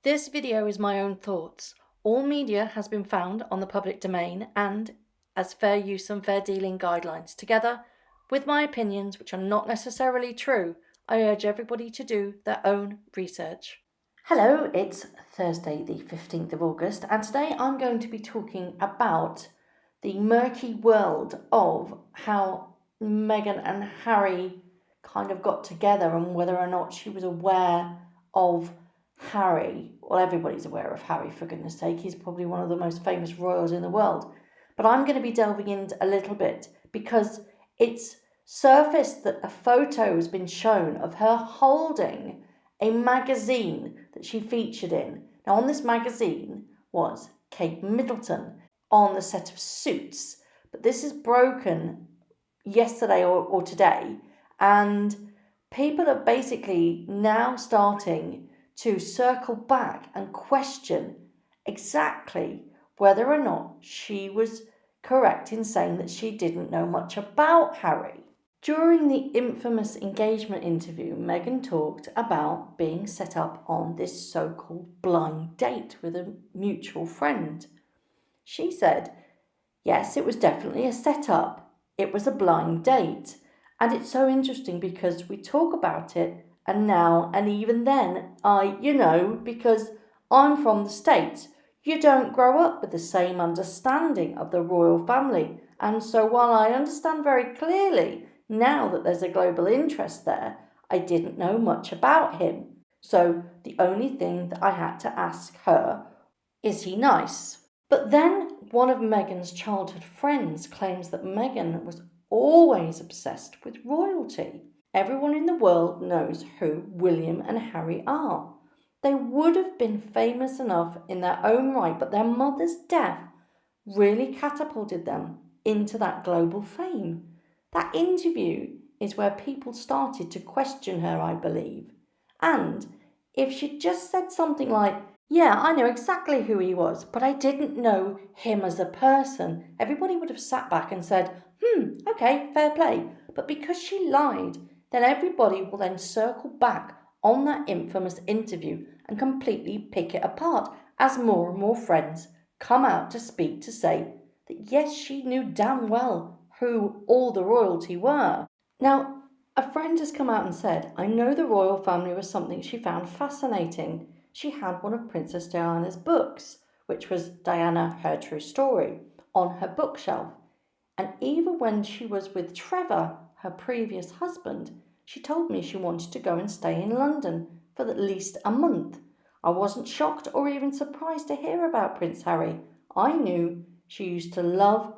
This video is my own thoughts. All media has been found on the public domain and as fair use and fair dealing guidelines. Together with my opinions, which are not necessarily true, I urge everybody to do their own research. Hello, it's Thursday the 15th of August and today I'm going to be talking about the murky world of how Meghan and Harry kind of got together and whether or not she was aware of Harry. Well, everybody's aware of Harry, for goodness sake. He's probably one of the most famous royals in the world. But I'm going to be delving into a little bit because it's surfaced that a photo has been shown of her holding a magazine that she featured in. Now, on this magazine was Kate Middleton on the set of Suits. But this is broken yesterday or today. And people are basically now starting to circle back and question exactly whether or not she was correct in saying that she didn't know much about Harry. During the infamous engagement interview, Meghan talked about being set up on this so-called blind date with a mutual friend. She said, yes, it was definitely a setup. It was a blind date. And it's so interesting because we talk about it and now, and even then, because I'm from the States, you don't grow up with the same understanding of the royal family. And so while I understand very clearly now that there's a global interest there, I didn't know much about him. So the only thing that I had to ask her, is he nice? But then one of Meghan's childhood friends claims that Meghan was always obsessed with royalty. Everyone in the world knows who William and Harry are. They would have been famous enough in their own right, but their mother's death really catapulted them into that global fame. That interview is where people started to question her, I believe. And if she'd just said something like, yeah, I know exactly who he was, but I didn't know him as a person, everybody would have sat back and said, okay, fair play. But because she lied, then everybody will then circle back on that infamous interview and completely pick it apart as more and more friends come out to speak to say that yes, she knew damn well who all the royalty were. Now, a friend has come out and said, I know the royal family was something she found fascinating. She had one of Princess Diana's books, which was Diana, Her True Story, on her bookshelf. And even when she was with Trevor, her previous husband, she told me she wanted to go and stay in London for at least a month. I wasn't shocked or even surprised to hear about Prince Harry. I knew she used to love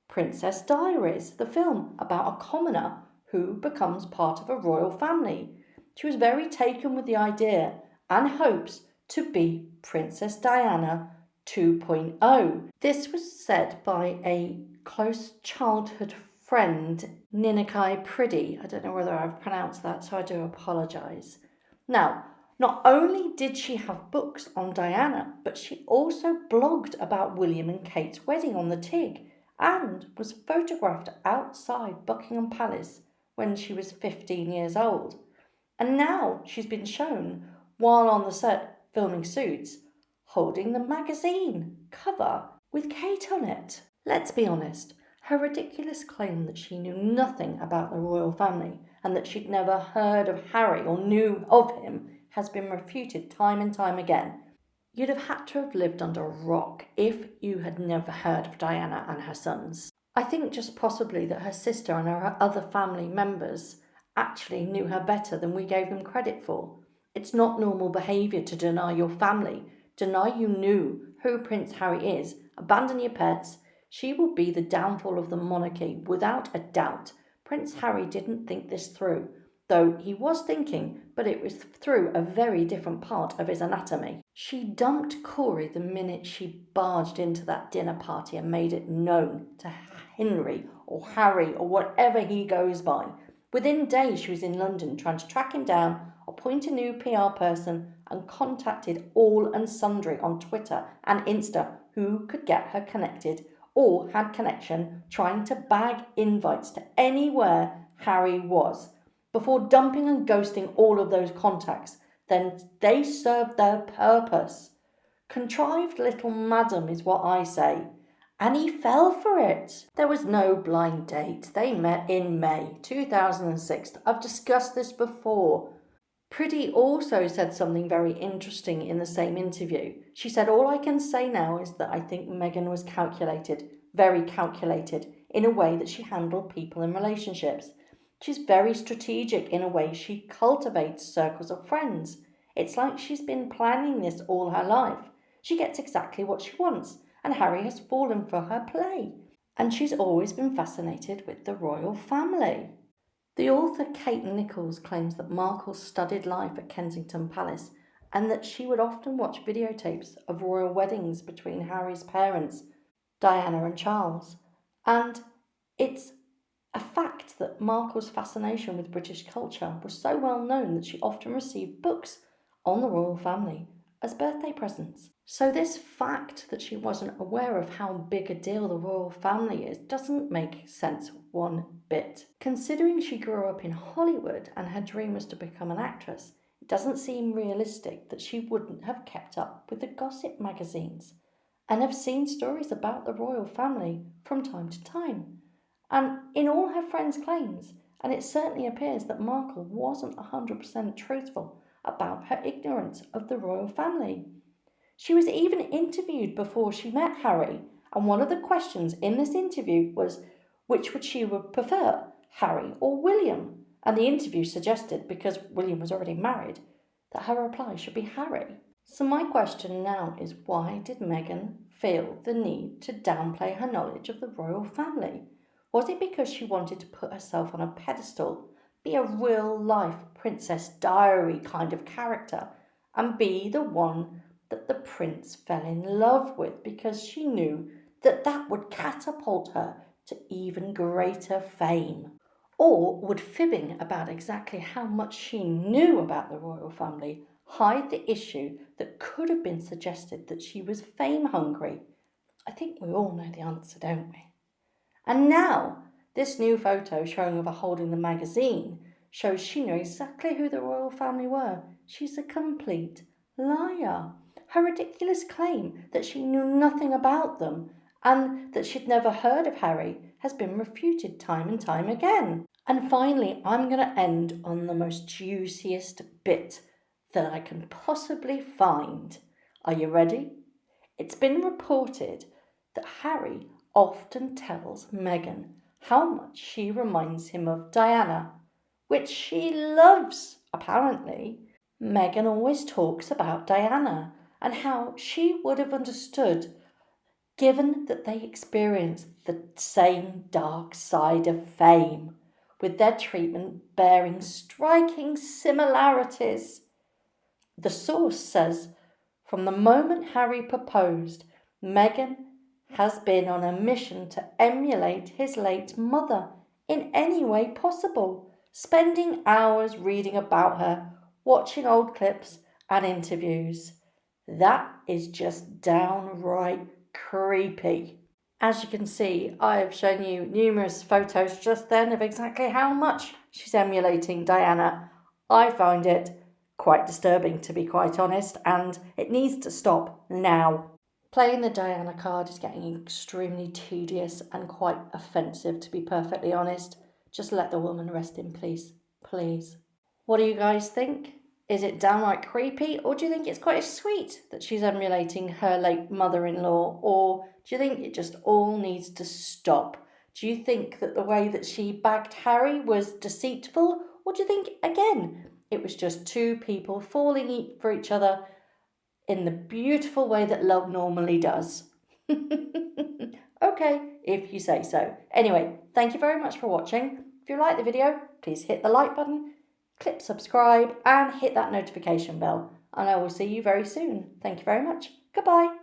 Princess Diaries, the film about a commoner who becomes part of a royal family. She was very taken with the idea and hopes to be Princess Diana 2.0. This was said by a close childhood friend, Ninakai Priddy. I don't know whether I've pronounced that, so I do apologise. Now, not only did she have books on Diana, but she also blogged about William and Kate's wedding on the Tig and was photographed outside Buckingham Palace when she was 15 years old. And now she's been shown, while on the set filming Suits, holding the magazine cover with Kate on it. Let's be honest, her ridiculous claim that she knew nothing about the royal family and that she'd never heard of Harry or knew of him has been refuted time and time again. You'd have had to have lived under a rock if you had never heard of Diana and her sons. I think just possibly that her sister and her other family members actually knew her better than we gave them credit for. It's not normal behaviour to deny your family, deny you knew who Prince Harry is, abandon your pets. She will be the downfall of the monarchy, without a doubt. Prince Harry didn't think this through, though he was thinking, but it was through a very different part of his anatomy. She dumped Corey the minute she barged into that dinner party and made it known to Henry or Harry or whatever he goes by. Within days she was in London trying to track him down, appoint a new PR person, and contacted all and sundry on Twitter and Insta who could get her connected or had connection, trying to bag invites to anywhere Harry was, before dumping and ghosting all of those contacts. then they served their purpose. Contrived little madam is what I say. And he fell for it. There was no blind date. They met in May 2006. I've discussed this before. Pryddy also said something very interesting in the same interview. She said, "All I can say now is that I think Meghan was calculated, very calculated, in a way that she handled people in relationships. She's very strategic in a way she cultivates circles of friends. It's like she's been planning this all her life. She gets exactly what she wants, and Harry has fallen for her play. And she's always been fascinated with the royal family." The author Kate Nichols claims that Markle studied life at Kensington Palace and that she would often watch videotapes of royal weddings between Harry's parents, Diana and Charles. And it's a fact that Markle's fascination with British culture was so well known that she often received books on the royal family as birthday presents. So this fact that she wasn't aware of how big a deal the royal family is doesn't make sense one bit. Considering she grew up in Hollywood and her dream was to become an actress, it doesn't seem realistic that she wouldn't have kept up with the gossip magazines and have seen stories about the royal family from time to time. And in all her friends' claims, and it certainly appears that Markle wasn't 100% truthful about her ignorance of the royal family. She was even interviewed before she met Harry, and one of the questions in this interview was which would she prefer, Harry or William? And the interview suggested, because William was already married, that her reply should be Harry. So my question now is, why did Meghan feel the need to downplay her knowledge of the royal family? Was it because she wanted to put herself on a pedestal, be a real-life Princess Diary kind of character, and be the one that the prince fell in love with because she knew that that would catapult her to even greater fame? Or would fibbing about exactly how much she knew about the royal family hide the issue that could have been suggested that she was fame hungry? I think we all know the answer, don't we? And now, this new photo showing of her holding the magazine shows she knew exactly who the royal family were. She's a complete liar. Her ridiculous claim that she knew nothing about them and that she'd never heard of Harry has been refuted time and time again. And finally, I'm going to end on the most juiciest bit that I can possibly find. Are you ready? It's been reported that Harry often tells Meghan how much she reminds him of Diana, which she loves, apparently. Meghan always talks about Diana and how she would have understood, given that they experienced the same dark side of fame, with their treatment bearing striking similarities. The source says, from the moment Harry proposed, Meghan has been on a mission to emulate his late mother in any way possible, spending hours reading about her, watching old clips and interviews. That is just downright creepy. As you can see, I have shown you numerous photos just then of exactly how much she's emulating Diana. I find it quite disturbing, to be quite honest, and it needs to stop now. Playing the Diana card is getting extremely tedious and quite offensive, to be perfectly honest. Just let the woman rest in peace, please. What do you guys think? Is it downright creepy, or do you think it's quite sweet that she's emulating her late mother-in-law, or do you think it just all needs to stop? Do you think that the way that she bagged Harry was deceitful, or do you think, again, it was just two people falling for each other in the beautiful way that love normally does? Okay, if you say so. Anyway, thank you very much for watching. If you like the video, please hit the like button, click subscribe, and hit that notification bell. And I will see you very soon. Thank you very much. Goodbye.